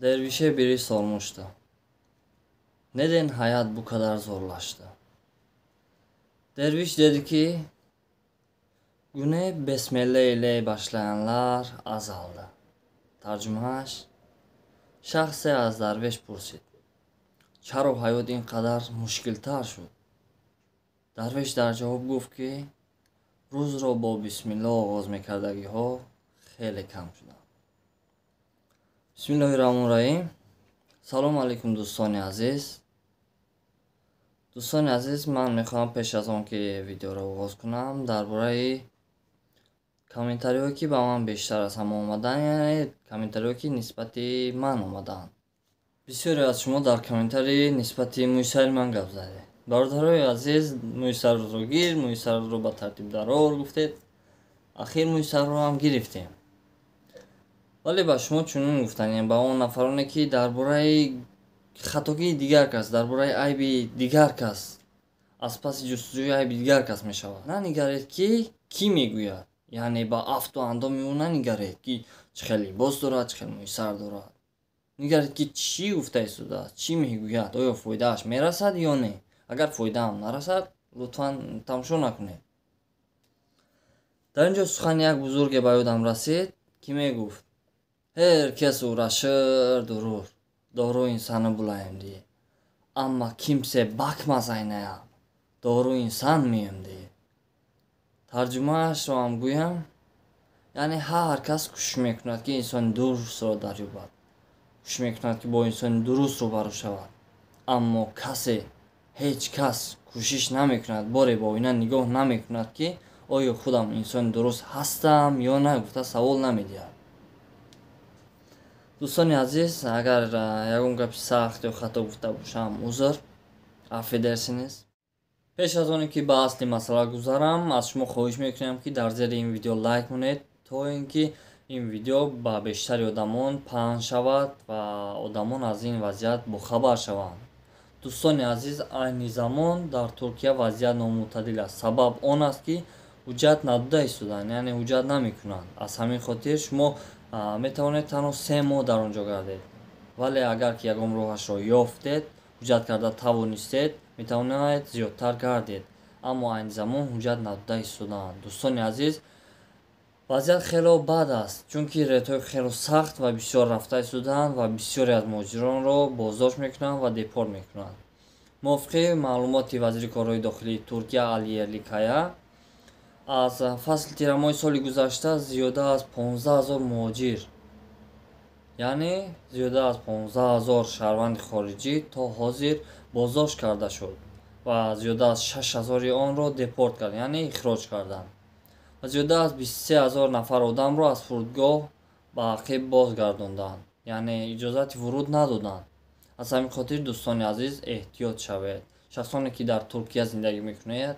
Dervişe biri sormuştu. Neden hayat bu kadar zorlaştı? Derviş dedi ki, güne besmele ile başlayanlar azaldı. Tercümaş, şahse az derviş pursid. Çaro hayat این قدر مشکل‌تر شد. درویش در جواب گفت که روز را با بسم الله آغاز می‌کردگی ها خیلی کم شدن. بسم الله الرحمن الرحیم. سلام علیکم دوستان عزیز. دوستان عزیز، من میخوام پیش از آن که ویدیو را آغاز کنم درباره کامنتاری هایی که با من بیشتر از همه اومدن، یعنی کامنتاری هایی که نسبت من اومدن. بسیاری از شما در کامنتاری نسبت مویسر من گپ زده. برادرای عزیز، مویسر رو گیر، مویسر رو با ترتیب درار گفتید. اخیر مویسر رو هم گرفتیم. ولی با شما چنین گفتن، یعنی با اون نفرانی که درباره خطاگی دیگر کس، درباره عیب دیگر کس، از پس جستجوی عیب دیگر کس می شود. ننگرید که کی میگوید، یعنی با افت و اندام اون ننگرید که چه خیلی باز دارد، چه خیلی مویسر دارد. نگرید که چی گفته ایستاده است، چی میگوید، آیا فایده اش میرسد یا نه. اگر فایده هم نرسد لطفاً تماشا نکنید. در اینجا سخن یک بزرگ به یادم رسید که میگفت هر کس uğraşır durur, doğru insanı bulayım diye. Ama kimse bakmaz aynaya, doğru insan mıyım diye. Tercümه‌اش رو هم گویم، یعنی هر کس کوشش میکند که انسان درست را دریابد، کوشش میکند که با انسان درست رو برو شود، اما هیچ کس کوشش نمیکند، باری با اینا نگاه نمیکند که آیا خودم انسان درست هستم یا نه، گفته سوال نمیدید. دوستان عزیز، اگر یکم گپ سخت یا خطا گفته باشم عذر عفو درسینیز. پیش از آنی که به اصل مسئله گذارم، از شما خواهش میکنم که در زیر این ویدیو لایک کنید تا اینکه این ویدیو به بیشتر آدمان پخش شود و آدمان از این وضعیت باخبر شوند. دوستان عزیز، این زمان در ترکیه وضعیت نامعتدل است. سبب آن است که حجت نداده ایستادند، یعنی حجت نمیکنند. از همین خاطر شما میتوانید تنها 3 ماه در آنجا گردید، ولی اگر که یکم راهش را یافتید، حجت کرده توانستید، میتوانید زیادتر گردید. اما این زمان حجت نداده ایستادند. دوستان عزیز، وضعیت خیلی بد است، چون که ریت‌های خیلی سخت و بسیار رفته ایستادند و بسیاری از مهاجران را بازداشت میکنند و دیپورت میکنند. موافق معلومات وزیر کارهای داخلی ترکیه علی یرلیکایا، از فصل تیرمای سال گذشته زیاده از 15,000 مهاجر، یعنی زیاده از 15,000 شهروند خارجی تا حاضر بازداشت کرده شد و زیاده از 6,000 آن را دیپورت کرد، یعنی اخراج کردند. و زیاده از 23,000 نفر آدم را از فرودگاه به عقب بازگرداندند، یعنی اجازت ورود ندادند. از همین خاطر دوستان عزیز احتیاط شوید. شخصانی که در ترکیه زندگی میکنید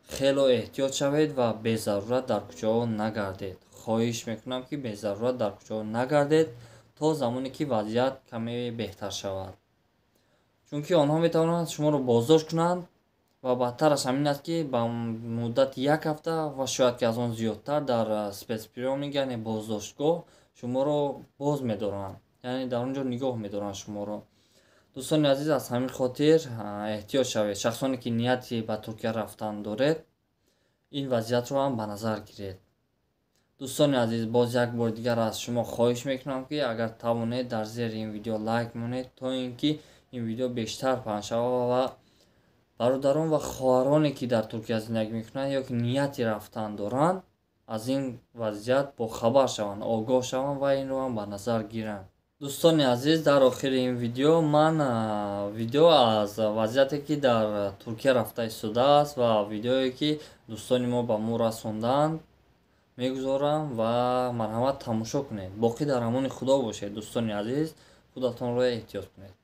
خیلی احتیاط شوید و به ضرورت در کوچه‌ها نگردید. خواهش میکنم که به ضرورت در کوچه‌ها نگردید تا زمانی که وضعیت کمی بهتر شود، چون که آنها میتوانند شما را بازداشت کنند و بدتر از همین است که با مدت 1 هفته و شاید که از آن زیادتر در سپیسپریامینگ، یعنی بازداشتگاه، شما را باز می‌دارند، یعنی در اونجا نگاه می‌دارند شما را. دوستان عزیز، از همین خاطر احتیاط شوید. شخصانی که نیتی به ترکیه رفتن دارید، این وضعیت رو هم به نظر گیرید. دوستان عزیز، باز یک بار دیگر از شما خواهش میکنم که اگر توانید در زیر این ویدیو لایک کنید تا اینکه این ویدیو بیشتر پخش شود و برادران و خواهرانی که در ترکیه زندگی میکنند یا که نیتی رفتن دارند از این وضعیت با خبر شوند، آگاه شوند و این رو هم به نظر گیرند. دوستان عزیز، در آخر این ویدیو من ویدیو از وضعیتی که در ترکیه رفته ایستاده است و ویدیویی که دوستان ما به ما رساندند میگذارم و مرحمت تماشا کنید. باقی در امان خدا باشید. دوستان عزیز، خودتان را احتیاط کنید.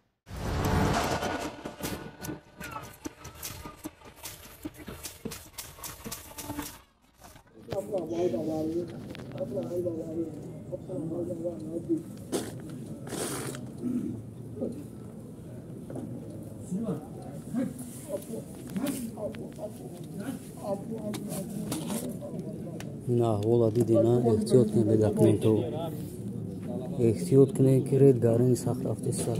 نه والله دیدی نه احتیاط کن به دکمنتو Ehtiyot kine kiret garin sakht aftesar.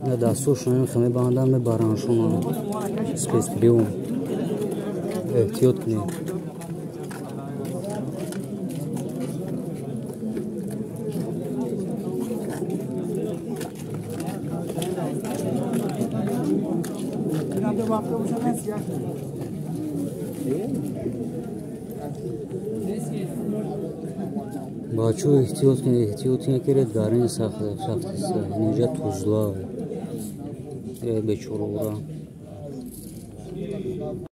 Ne dastuşun khame bandan me baranshuna. Spestrium. Ehtiyot kine. Bachu ehtiyot kine kiret garin sakht aftesar. Ninja tuzla. Bechora.